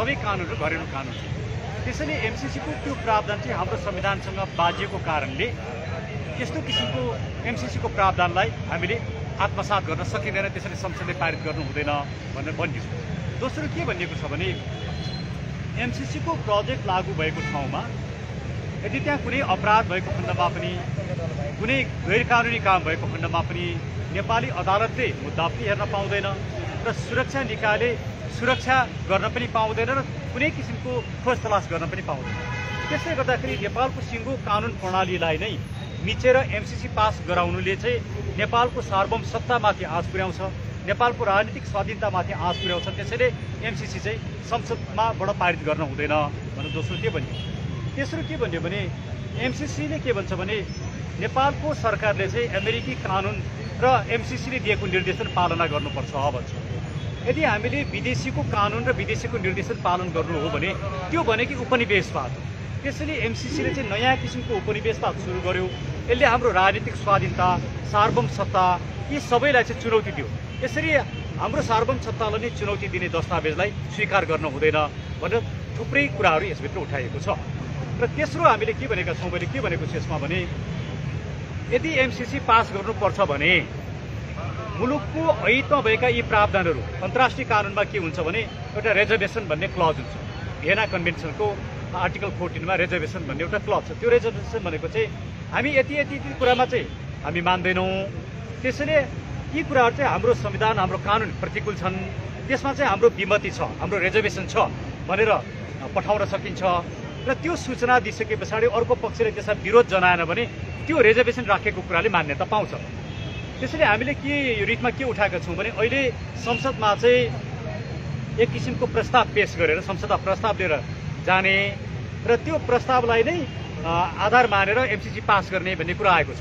सबै कानुनहरू घरेलु कानुन छ। त्यसैले एमसीसीको त्यो प्रावधान चाहिँ हाम्रो संविधानसँग बाजिएको कारणले त्यस्तो किसिमको एमसीसीको प्रावधानलाई हामीले आत्मसात गर्न सकिँदैन, त्यसैले संसदले पारित गर्नु हुँदैन भनेर भनिएको छ। दोस्रो के भनिएको छ भने एमसीसीको प्रोजेक्ट लागू भएको ठाउँमा यदि त्यहाँ कुनै अपराध भएको खण्डमा पनि कुनै गैर कानुनी काम भएको खण्डमा पनि नेपाली अदालतले मुद्दा पनि हेर्न पाउँदैन र सुरक्षा निकायले सुरक्षा गर्न पनि पाउँदैन र कुनै किसिमको खोज तलास गर्न पनि पाउँदैन। त्यसले गर्दाखेरि नेपालको सिङ्गो कानुन प्रणालीलाई नै मिचेर एमसीसी पास गराउनुले चाहिँ नेपालको सार्वभौम सत्तामाथि आँच पुर्याउँछ, नेपालको राजनीतिक स्वाधीनतामाथि आँच पुर्याउँछ। त्यसैले एमसीसी चाहिँ संसदमाबाट पारित गर्न हुँदैन भनेर दोस्रो के भन्यो। तेस्रो के भन्यो भने एमसीसीले के भन्छ भने नेपालको सरकारले चाहिँ अमेरिकी कानुन र एमसीसीले दिएको निर्देशन पालना गर्नुपर्छ भन्छ। यदि हामीले विदेशीको कानुन र विदेशीको निर्देशन पालन गर्नु हो भने त्यो भनेको उपनिवेशवाद हो। त्यसैले एमसीसीले चाहिँ नयाँ किसिमको उपनिवेशवाद सुरु गर्यो। यसले हाम्रो राजनीतिक स्वाधीनता, सार्वभौम सत्ता यी सबैलाई चाहिँ चुनौती दियो। यसरी हाम्रो सार्वभौम सत्तालाई नै चुनौती दिने दस्तावेजलाई स्वीकार गर्न हुँदैन भनेर थुप्रै कुराहरू यसभित्र उठाइएको छ। र तेस्रो हामीले के भनेका छौँ मैले के भनेको छु यसमा भने यदि एमसीसी पास गर्नुपर्छ भने मुलुकको ऐतमा भएका यी प्रावधानहरू अन्तर्राष्ट्रिय कानुनमा के हुन्छ भने एउटा रिजर्भेसन भन्ने क्लज हुन्छ। भियना कन्भेन्सनको आर्टिकल 14 मा रिजर्भेसन भन्ने एउटा क्लज छ। त्यो रिजर्भेसन भनेको चाहिँ हामी यति कुरामा चाहिँ हामी मान्दैनौँ, त्यसैले यी कुराहरू चाहिँ हाम्रो संविधान हाम्रो कानुन प्रतिकूल छन्, त्यसमा चाहिँ हाम्रो विमति छ, हाम्रो रिजर्भेसन छ भनेर पठाउन सकिन्छ। र त्यो सूचना दिइसके पछाडि अर्को पक्षले त्यसमा विरोध जनाएन भने त्यो रिजर्भेसन राखेको कुराले मान्यता पाउँछ। त्यसैले हामीले के यो रिटमा के उठाएका छौँ भने अहिले संसदमा चाहिँ एक किसिमको प्रस्ताव पेश गरेर संसदमा प्रस्ताव लिएर जाने र त्यो प्रस्तावलाई नै आधार मानेर एमसीसी पास गर्ने भन्ने कुरा आएको छ।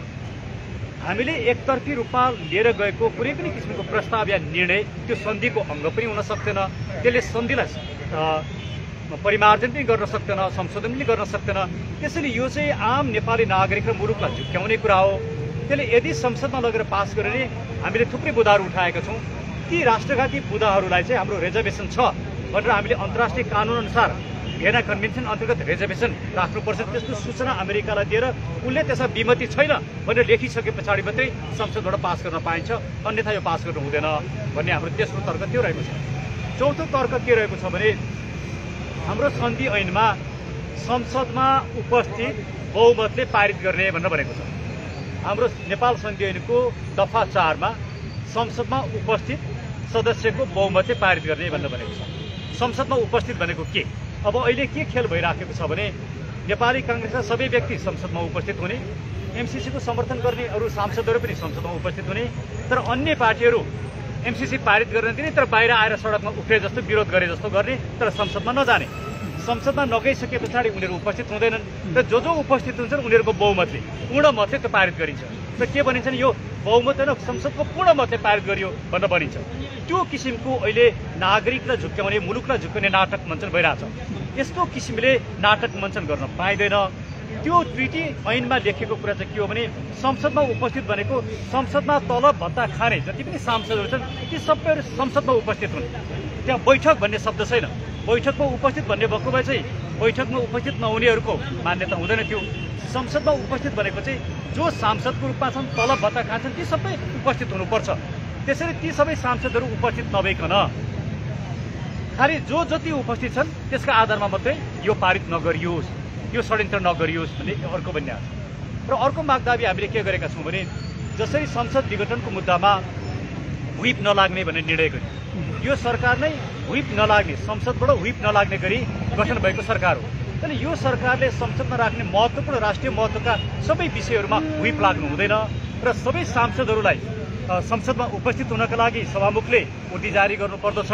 हामीले एकतर्फी रूपमा लिएर गएको कुनै पनि किसिमको प्रस्ताव या निर्णय त्यो सन्धिको अङ्ग पनि हुन सक्दैन, त्यसले सन्धिलाई परिमार्जन पनि गर्न सक्दैन, संशोधन पनि गर्न सक्दैन। त्यसैले यो चाहिँ आम नेपाली नागरिक र मुलुकलाई झुक्क्याउने कुरा हो। त्यसले यदि संसदमा लगेर पास गरे भने हामीले थुप्रै बुदाहरू उठाएका छौँ। ती राष्ट्रघाती बुदाहरूलाई चाहिँ हाम्रो रिजर्भेसन छ भनेर हामीले अन्तर्राष्ट्रिय कानुन अनुसार भियना कन्भेन्सन अन्तर्गत रिजर्भेसन राख्नुपर्छ। त्यस्तो सूचना अमेरिकालाई दिएर उनले त्यसमा विमति छैन भनेर लेखिसके पछाडि मात्रै संसदबाट पास गर्न पाइन्छ, अन्यथा यो पास गर्नु हुँदैन भन्ने हाम्रो तेस्रो तर्क त्यो रहेको छ। चौथो तर्क के रहेको छ भने हाम्रो सन्धि ऐनमा संसदमा उपस्थित बहुमतले पारित गर्ने भनेर भनेको छ। हाम्रो नेपाल सन्धि ऐनको दफा 4 मा संसदमा उपस्थित सदस्यको बहुमतले पारित गर्ने भनेर भनेको छ। संसदमा उपस्थित भनेको के? अब अहिले के खेल भइराखेको छ भने नेपाली कांग्रेसका सबै व्यक्ति संसदमा उपस्थित हुने, एमसीसीको समर्थन गर्ने अरू सांसदहरू पनि संसदमा उपस्थित हुने, तर अन्य पार्टीहरू एमसीसी पारित गर्न दिने तर बाहिर आएर सडकमा उफ्रे जस्तो विरोध गरे जस्तो गर्ने, तर संसदमा नजाने। संसदमा नगइसके पछाडि उनीहरू उपस्थित हुँदैनन् र जो उपस्थित हुन्छन् उनीहरूको बहुमतले पूर्ण मतले त्यो पारित गरिन्छ। र के भनिन्छ नि यो बहुमत होइन संसदको पूर्ण मतले पारित गरियो भनेर भनिन्छ। त्यो किसिमको अहिले नागरिकलाई झुक्क्याउने, मुलुकलाई झुक्क्याउने नाटक मञ्चन भइरहेछ। यस्तो किसिमले नाटक मञ्चन गर्न पाइँदैन। त्यो ट्रिटी ऐनमा लेखेको कुरा चाहिँ के हो भने संसदमा उपस्थित भनेको संसदमा तलब भत्ता खाने जति पनि सांसदहरू छन् ती सबैहरू संसदमा उपस्थित हुन्। त्यहाँ बैठक भन्ने शब्द छैन। बैठकमा उपस्थित भन्ने भएको भए चाहिँ बैठकमा उपस्थित नहुनेहरूको मान्यता हुँदैन थियो। संसदमा उपस्थित भनेको चाहिँ जो सांसदको रूपमा छन्, तलब भत्ता खान्छन् ती सबै उपस्थित हुनुपर्छ। त्यसैले ती सबै सांसदहरू उपस्थित नभइकन खालि जो जति उपस्थित छन् त्यसका आधारमा मात्रै यो पारित नगरियोस्, यो षड्यन्त्र नगरियोस् भन्ने अर्को भन्ने छ। र अर्को मागदाबी हामीले के गरेका छौँ भने जसरी संसद विघटनको मुद्दामा व्हिप नलाग्ने भन्ने निर्णय गर्यो, यो सरकार नै व्हिप नलाग्ने, संसदबाट व्हिप नलाग्ने गरी गठन भएको सरकार हो। तर यो सरकारले संसदमा राख्ने महत्त्वपूर्ण राष्ट्रिय महत्त्वका सबै विषयहरूमा व्हिप लाग्नु हुँदैन र सबै सांसदहरूलाई संसदमा उपस्थित हुनका लागि सभामुखले उठी जारी गर्नुपर्दछ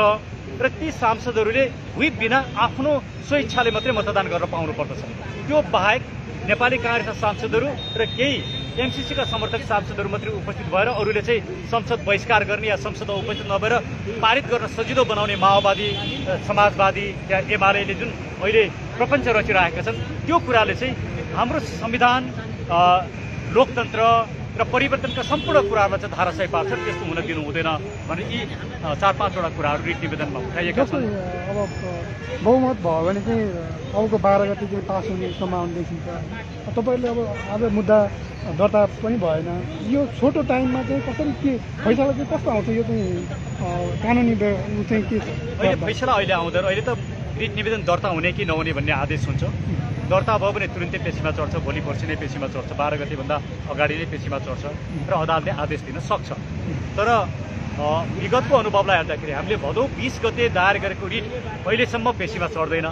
र ती सांसदहरूले व्हिप बिना आफ्नो स्वेच्छाले मात्रै मतदान गर्न पाउनु पर्दछ। त्यो बाहेक नेपाली कांग्रेसका सांसदहरू र केही एमसीसीका समर्थक सांसदहरू मात्रै उपस्थित भएर अरूले चाहिँ संसद बहिष्कार गर्ने या संसदमा उपस्थित नभएर पारित गर्न सजिलो बनाउने माओवादी, समाजवादी या एमालेले जुन अहिले प्रपञ्च रचिरहेका छन् त्यो कुराले चाहिँ हाम्रो संविधान, लोकतन्त्र, र परिवर्तनका सम्पूर्ण कुराहरूलाई चाहिँ धाराशय पार्छ, त्यस्तो हुन दिनु हुँदैन भने यी 4-5 वटा कुराहरू रिट निवेदनमा उठाइएका छन्। अब बहुमत भयो भने चाहिँ अबको 12 गते चाहिँ पास हुने सम्भावना देखिन्छ। तपाईँले अब आज मुद्दा दर्ता पनि भएन, यो छोटो टाइममा चाहिँ कसरी के फैसला चाहिँ कस्तो आउँछ? यो चाहिँ कानुनी चाहिँ के छ? अहिले फैसला अहिले आउँदैन। अहिले त रिट निवेदन दर्ता हुने कि नहुने भन्ने आदेश हुन्छ। दर्ता भयो भने तुरुन्तै पेशीमा चढ्छ, भोलि पर्सि नै पेशीमा चढ्छ, 12 गतेभन्दा अगाडि नै पेशीमा चढ्छ र अदालतले आदेश दिन सक्छ। तर विगतको अनुभवलाई हेर्दाखेरि हामीले भदौ 20 गते दायर गरेको रिट अहिलेसम्म पेशीमा चढ्दैन,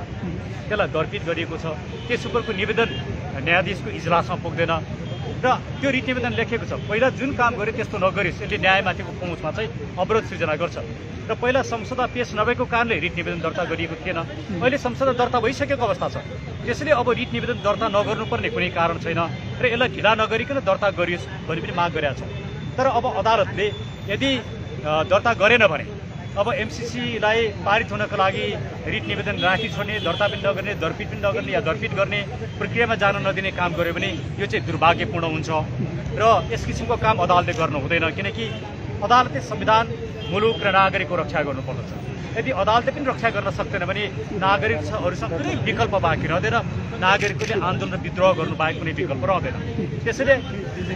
त्यसलाई दर्पित गरिएको छ। त्यस उपरको निवेदन न्यायाधीशको इजलासमा पुग्दैन र त्यो रिट निवेदन लेखेको छ पहिला जुन काम गरे त्यस्तो नगरिस्, यसले न्यायमाथिको पहुँचमा चाहिँ अवरोध सृजना गर्छ। र पहिला संसदमा पेश नभएको कारणले रिट निवेदन दर्ता गरिएको थिएन। अहिले संसदमा दर्ता भइसकेको अवस्था छ, त्यसैले अब रिट निवेदन दर्ता नगर्नुपर्ने कुनै कारण छैन र यसलाई ढिला नगरिकन दर्ता गरियोस् भन्ने पनि माग गरेका छौँ। तर अब अदालतले यदि दर्ता गरेन भने अब एमसीसीलाई पारित हुनको लागि रिट निवेदन राखी छोड्ने, दर्ता पनि नगर्ने, दर्पित पनि नगर्ने या दर्पित गर्ने प्रक्रियामा जान नदिने काम गर्यो भने यो चाहिँ दुर्भाग्यपूर्ण हुन्छ र यस किसिमको काम अदालतले गर्नु हुँदैन। किनकि अदालतले संविधान, मुलुक र नागरिकको रक्षा गर्नुपर्दछ। यदि अदालतले पनि रक्षा गर्न सक्दैन भने नागरिकहरूसँग कुनै विकल्प बाँकी रहँदैन, नागरिकले आन्दोलन र विद्रोह गर्नु बाहेक कुनै विकल्प रहँदैन। त्यसैले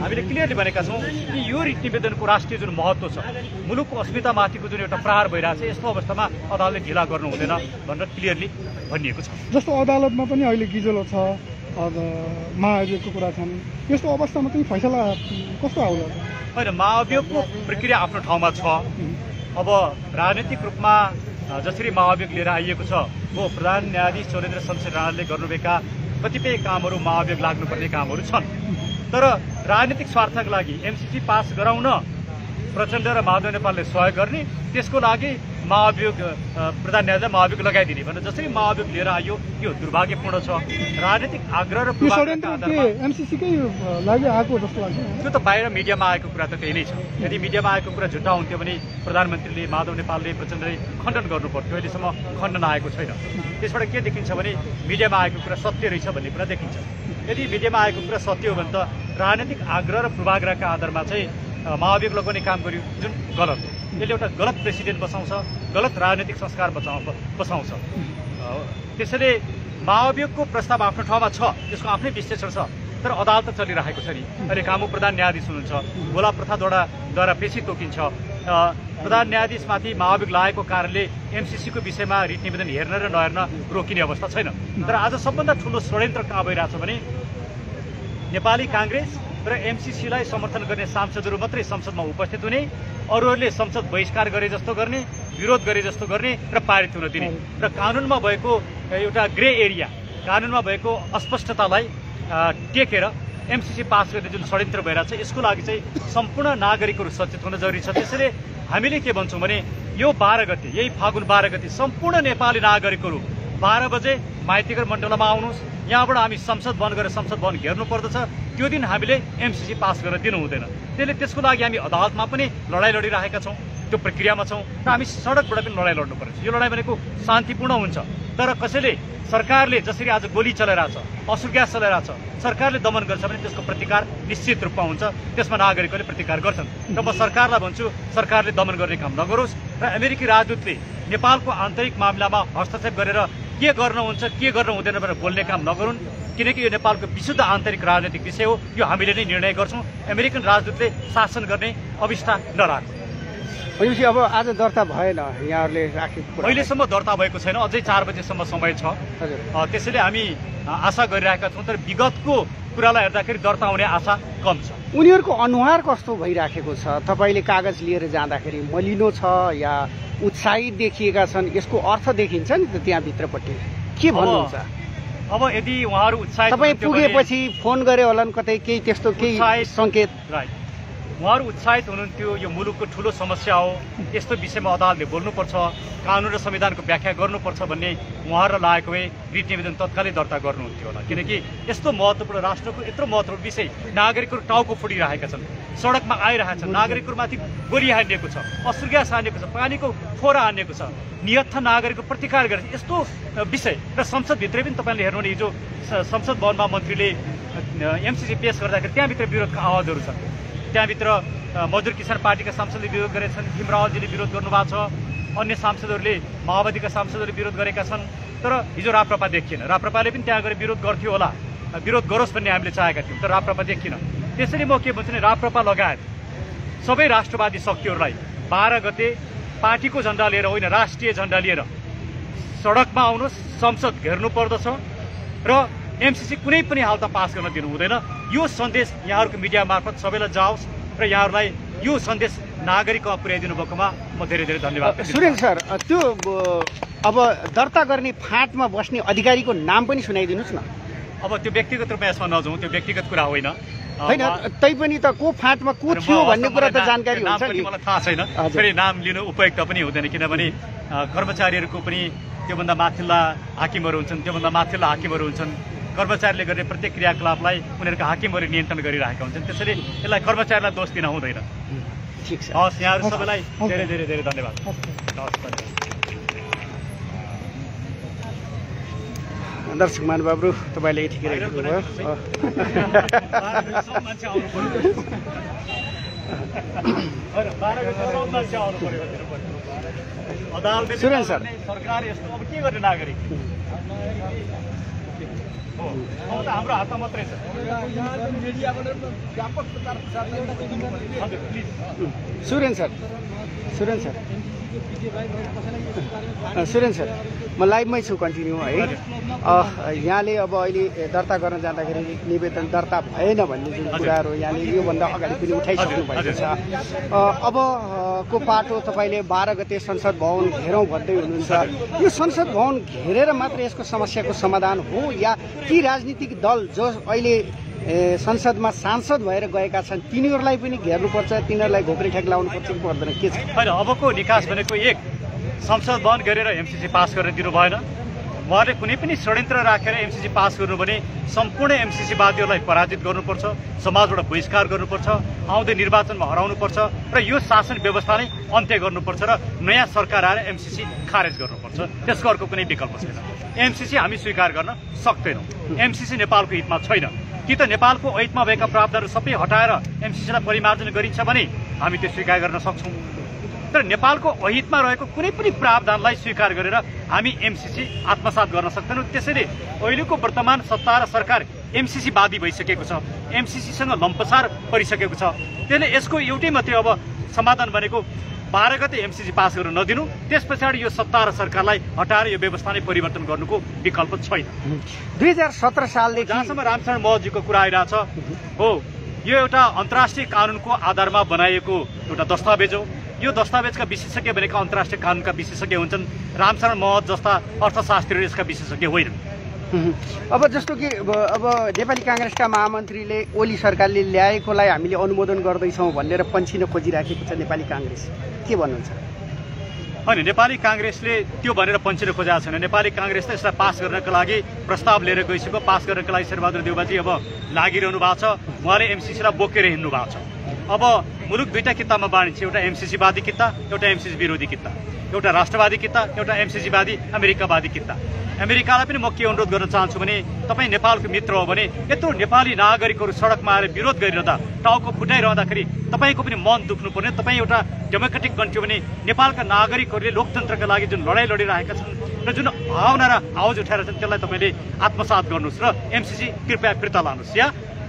हामीले क्लियरली भनेका छौँ कि यो रिट निवेदनको राष्ट्रिय जुन महत्त्व छ, मुलुकको अस्मितामाथिको जुन एउटा प्रहार भइरहेको छ, यस्तो अवस्थामा अदालतले ढिला गर्नु हुँदैन भनेर क्लियरली भनिएको छ। जस्तो अदालतमा पनि अहिले गिजोलो छ, महाअभियोगको कुरा छन्, यस्तो अवस्थामा चाहिँ फैसला कस्तो आउला? होइन, महाअभियोगको प्रक्रिया आफ्नो ठाउँमा छ। अब राजनीतिक रूपमा जसरी महाअभियोग लिएर आइएको छ, वो प्रधान न्यायाधीश चौलेन्द्र शमशेर राणाले गर्नुभएका कतिपय कामहरू महाअभियोग लाग्नुपर्ने कामहरू छन्। तर राजनीतिक स्वार्थका लागि एमसीसी पास गराउन प्रचण्ड र माधव नेपालले सहयोग गर्ने, त्यसको लागि महाअभियोग प्रधान न्यायाधीशले महाअभियोग लगाइदिने भनेर जसरी महाअभियोग लिएर आयो, यो दुर्भाग्यपूर्ण छ। राजनीतिक आग्रह र एमसीसीकै लागि आएको जस्तो लाग्छ। त्यो त बाहिर मिडियामा आएको कुरा त त्यही नै छ। यदि मिडियामा आएको कुरा झुट्टा हुन्थ्यो भने प्रधानमन्त्रीले, माधव नेपालले, प्रचण्डले खण्डन गर्नु पर्थ्यो। अहिलेसम्म खण्डन आएको छैन। त्यसबाट के देखिन्छ भने मिडियामा आएको कुरा सत्य रहेछ भन्ने कुरा देखिन्छ। यदि मिडियामा आएको कुरा सत्य हो भने त राजनीतिक आग्रह र पूर्वाग्रहका आधारमा चाहिँ महाअभियोग लगाउने काम गर्यो, जुन गलत हो। यसले एउटा गलत प्रेसिडेन्ट बसाउँछ, गलत राजनीतिक संस्कार बसाउँछ। त्यसैले महाअभियोगको प्रस्ताव आफ्नो ठाउँमा छ, त्यसको आफ्नै विश्लेषण छ। तर अदालत चलिरहेको छ नि। अहिले कामु प्रधान न्यायाधीश हुनुहुन्छ, गोला प्रथाद्वारा पेशी तोकिन्छ। प्रधान न्यायाधीशमाथि महाअभियोग लागेको कारणले एमसीसीको विषयमा रिट निवेदन हेर्न र नहेर्न रोकिने अवस्था छैन। तर आज सबभन्दा ठुलो षड्यन्त्र कहाँ भइरहेछ भने नेपाली काङ्ग्रेस र एमसीसीलाई समर्थन गर्ने सांसदहरू मात्रै संसदमा उपस्थित हुने, अरूहरूले संसद बहिष्कार गरे जस्तो गर्ने, विरोध गरे जस्तो गर्ने र पारित हुन दिने र कानुनमा भएको एउटा ग्रे एरिया, कानुनमा भएको अस्पष्टतालाई टेकेर एमसीसी पास गर्ने जुन षड्यन्त्र भइरहेको छ, यसको लागि चाहिँ सम्पूर्ण नागरिकहरू सचेत हुन जरुरी छ। त्यसैले हामीले के भन्छौँ भने यो 12 गते, यही फागुन 12 गते सम्पूर्ण नेपाली नागरिकहरू 12 बजे माइतीघर मण्डलमा आउनुहोस्। यहाँबाट हामी संसद बन्द गरेर संसद भवन घेर्नु पर्दछ। त्यो दिन हामीले एमसीसी पास गर्न दिनु हुँदैन। त्यसको लागि हामी अदालतमा पनि लडाइँ लडिरहेका छौँ, त्यो प्रक्रियामा छौँ र हामी सडकबाट पनि लडाइँ लड्नुपर्छ। यो लडाइँ भनेको शान्तिपूर्ण हुन्छ। तर कसैले सरकारले जसरी आज गोली चलाइरहेछ, असुर ग्यास चलाइरहेछ, सरकारले दमन गर्छ भने त्यसको प्रतिकार निश्चित रूपमा हुन्छ, त्यसमा नागरिकहरूले प्रतिकार गर्छन्। र म सरकारलाई भन्छु, सरकारले दमन गर्ने काम नगरोस् र अमेरिकी राजदूतले नेपालको आन्तरिक मामिलामा हस्तक्षेप गरेर के गर्न हुन्छ, के गर्न हुँदैन भनेर बोल्ने काम नगरून्। किनकि यो नेपालको विशुद्ध आन्तरिक राजनीतिक विषय हो, यो हामीले नै निर्णय गर्छौँ। अमेरिकन राजदूतले शासन गर्ने अवस्था नराख्नु। भनेपछि अब आज दर्ता भएन, यहाँहरूले राखेको अहिलेसम्म दर्ता भएको छैन, अझै 4 बजेसम्म समय छ। त्यसैले हामी आशा गरिरहेका छौँ। तर विगतको कुरालाई हेर्दाखेरि दर्ता हुने आशा कम छ। उनीहरूको अनुहार कस्तो भइराखेको छ? तपाईँले कागज लिएर जाँदाखेरि मलिनो छ या उत्साहित देखिएका छन्, यसको अर्थ देखिन्छ नि त त्यहाँभित्रपट्टि? के भन्नुहुन्छ? अब यदि उहाँहरू उत्साहित, तपाईँ पुगेपछि फोन गरे होलान् कतै, केही त्यस्तो केही सङ्केत? राइट, उहाँहरू उत्साहित हुनुहुन्थ्यो। यो मुलुकको ठुलो समस्या हो, यस्तो विषयमा अदालतले बोल्नुपर्छ, कानुन र संविधानको व्याख्या गर्नुपर्छ भन्ने उहाँहरूलाई लागेको भए रिट निवेदन तत्कालै दर्ता गर्नुहुन्थ्यो होला। किनकि यस्तो महत्त्वपूर्ण, राष्ट्रको यत्रो महत्त्वपूर्ण विषय, नागरिकहरू टाउको फुटिरहेका छन्, सडकमा आइरहेका छन्, नागरिकहरूमाथि गोली हानिएको छ, असुर ग्यास हानिएको छ, पानीको फोरा हानिएको छ, निहत्थ नागरिकको प्रतिकार गरेर यस्तो विषय। र संसदभित्रै पनि तपाईँले हेर्नु भने हिजो संसद भवनमा मन्त्रीले एमसीसी पेश गर्दाखेरि त्यहाँभित्र विरोधका आवाजहरू छन्। त्यहाँभित्र मजदुर किसान पार्टीका सांसदले विरोध गरेका छन्, भीमरावजीले विरोध गर्नुभएको छ, अन्य सांसदहरूले माओवादीका सांसदहरूले विरोध गरेका छन्। तर हिजो राप्रपा देखिएन। राप्रपाले पनि त्यहाँ गएर विरोध गर्थ्यो होला, विरोध गरोस् भन्ने हामीले चाहेका थियौँ, तर राप्रपा देखिन। त्यसैले म के भन्छु भने राप्रपा लगायत सबै राष्ट्रवादी शक्तिहरूलाई 12 गते पार्टीको झण्डा लिएर होइन, राष्ट्रिय झण्डा लिएर सडकमा आउनुहोस्, संसद घेर्नु पर्दछ र एमसीसी कुनै पनि हालतमा पास गर्न दिनु हुँदैन। यो सन्देश यहाँहरूको मिडिया मार्फत सबैलाई जाओस् र यहाँहरूलाई यो सन्देश नागरिकमा पुर्याइदिनु भएकोमा म धेरै धेरै धन्यवाद। सुरेन्द्र सर, त्यो अब दर्ता गर्ने फाँटमा बस्ने अधिकारीको नाम पनि सुनाइदिनुहोस् न। अब त्यो व्यक्तिगत रूपमा यसमा नजाउँ, त्यो व्यक्तिगत कुरा होइन। होइन, तैपनि त को फाँटमा को थियो भन्ने कुरा त जानकारी हुन्छ नि। मलाई थाहा छैन, फेरि नाम लिनु उपयुक्त पनि हुँदैन, किनभने कर्मचारीहरूको पनि त्योभन्दा माथिल्ला हाकिमहरू हुन्छन्, त्योभन्दा माथिल्ला हाकिमहरू हुन्छन्। कर्मचारीले गर्ने प्रत्येक क्रियाकलापलाई उनीहरूका हाकिमहरू नियन्त्रण गरिरहेका हुन्छन्। त्यसैले यसलाई कर्मचारीलाई दोष दिन हुँदैन। ठिक छ, हस्, यहाँहरू सबैलाई धेरै धेरै धेरै धन्यवाद। दर्शक महानुभावहरू, तपाईँले यतिखेर हेर्नुभयो। सुरेन्द्र सर, सरकार यस्तो अब के गर्ने नागरिक हाम्रो हातमा मात्रै छ। सुरेन्द्र सर, म लाइभमै छु, कन्टिन्यू है। यहाँले अब अहिले दर्ता गर्न जाँदाखेरि निवेदन दर्ता भएन भन्ने जुन कुराहरू यहाँले योभन्दा अगाडि पनि उठाइसक्नु भएको छ। अबको पाटो तपाईँले 12 गते संसद भवन घेरौँ भन्दै हुनुहुन्छ। यो संसद भवन घेरेर मात्र यसको समस्याको समाधान हो या ती राजनीतिक दल जो अहिले संसदमा सांसद भएर गएका छन् तिनीहरूलाई पनि घेर्नुपर्छ, तिनीहरूलाई घोक्रे ठेक लाउनुपर्छ कि पर्दैन, के छ? होइन, अबको निकास भनेको एक संसद भवन गरेर एमसीसी पास गर्न दिनु भएन। उहाँले कुनै पनि षड्यन्त्र राखेर एमसीसी पास गर्नु भने सम्पूर्ण एमसीसी वादीहरूलाई पराजित गर्नुपर्छ, समाजबाट बहिष्कार गर्नुपर्छ, आउँदै निर्वाचनमा हराउनुपर्छ र यो शासन व्यवस्था नै अन्त्य गर्नुपर्छ र नयाँ सरकार आएर एमसीसी खारेज गर्नुपर्छ। त्यसको अर्को कुनै विकल्प छैन। एमसीसी हामी स्वीकार गर्न सक्दैनौँ। एमसीसी नेपालको हितमा छैन। कि त नेपालको ऐतमा भएका प्रावधानहरू सबै हटाएर एमसीसीलाई परिमार्जन गरिन्छ भने हामी त्यो स्वीकार गर्न सक्छौँ। तर नेपालको अहितमा रहेको कुनै पनि प्रावधानलाई स्वीकार गरेर हामी एमसीसी आत्मसात गर्न सक्दैनौँ। त्यसैले अहिलेको वर्तमान सत्ता र सरकार एमसीसी वादी भइसकेको छ, एमसीसीसँग लम्पसार परिसकेको छ। त्यसले यसको एउटै मात्रै अब समाधान भनेको 12 गते एमसीसी पास गर्न नदिनु, त्यस पछाडि यो सत्ता र सरकारलाई हटाएर यो व्यवस्था नै परिवर्तन गर्नुको विकल्प छैन। 2017 सालदेखि जहाँसम्म रामशरण महतजीको कुरा आइरहेछ हो, यो एउटा अन्तर्राष्ट्रिय कानुनको आधारमा बनाइएको एउटा दस्तावेज हो। यो दस्तावेजका विशेषज्ञ भनेका अन्तर्राष्ट्रिय कानुनका विशेषज्ञ हुन्छन्। रामशरण महत जस्ता अर्थशास्त्रीहरू यसका विशेषज्ञ होइनन्। अब जस्तो कि अब नेपाली काङ्ग्रेसका महामन्त्रीले ओली सरकारले ल्याएकोलाई हामीले अनुमोदन गर्दैछौँ भनेर पन्छिन खोजिराखेको छ नेपाली काङ्ग्रेस, के भन्नुहुन्छ? होइन, नेपाली काङ्ग्रेसले त्यो भनेर पन्छिन खोजेको छैन। नेपाली काङ्ग्रेसले यसलाई पास गर्नका लागि प्रस्ताव लिएर गइसक्यो। पास गर्नका लागि शेरबहादुर देउबाजी अब लागिरहनु भएको छ। उहाँले एमसीसीलाई बोकेर हिँड्नु भएको छ। अब मुलुक दुईटा किताबमा बाँडिन्छ, एउटा एमसीसीवादी किता, एउटा एमसीसी विरोधी किता, एउटा राष्ट्रवादी किता, एउटा एमसीसीवादी अमेरिकावादी किता। अमेरिकालाई पनि म के अनुरोध गर्न चाहन्छु भने तपाईँ नेपालको मित्र हो भने यत्रो नेपाली नागरिकहरू सडकमा आएर विरोध गरिरहँदा, टाउको फुटाइरहँदाखेरि तपाईँको पनि मन दुख्नु पर्ने। तपाईँ एउटा डेमोक्रेटिक कन्ट्री भने नेपालका नागरिकहरूले लोकतन्त्रका लागि जुन लडाइँ लडिरहेका छन् र जुन भावना र आवाज उठाएर छन् त्यसलाई तपाईँले आत्मसात गर्नुहोस् र एमसीसी कृपया फिर्ता लानुहोस् या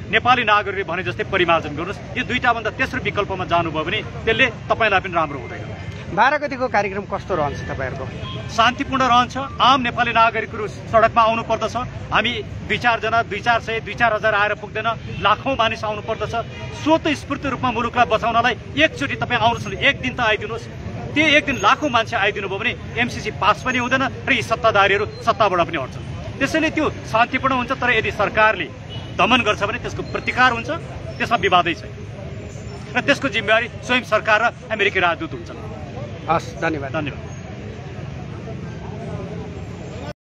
नेपाली नागरिकले भने जस्तै परिमार्जन गर्नुहोस्। यो दुईटा भन्दा तेस्रो विकल्पमा जानुभयो भने त्यसले तपाईँलाई पनि राम्रो हुँदैन। 12 गतिको कार्यक्रम कस्तो रहन्छ तपाईँहरूको? शान्तिपूर्ण रहन्छ। आम नेपाली नागरिकहरू सडकमा आउनु पर्दछ। हामी 2-4 जना, 2-400, 2-4 हजार आएर पुग्दैन, लाखौँ मानिस आउनु पर्दछ। स्वतस्फूर्त रूपमा मुलुकलाई बचाउनलाई एकचोटि तपाईँ आउनुहोस्, एक दिन त आइदिनुहोस्। त्यो एक दिन लाखौँ मान्छे आइदिनु भयो भने एमसीसी पास पनि हुँदैन र यी सत्ताधारीहरू सत्ताबाट पनि हट्छन्। त्यसैले त्यो शान्तिपूर्ण हुन्छ। तर यदि सरकारले दमन गर्छ भने त्यसको प्रतिकार हुन्छ, त्यसमा विवादै छैन र त्यसको जिम्मेवारी स्वयं सरकार र अमेरिकी राजदूत हुन्छन्। हस्, धन्यवाद।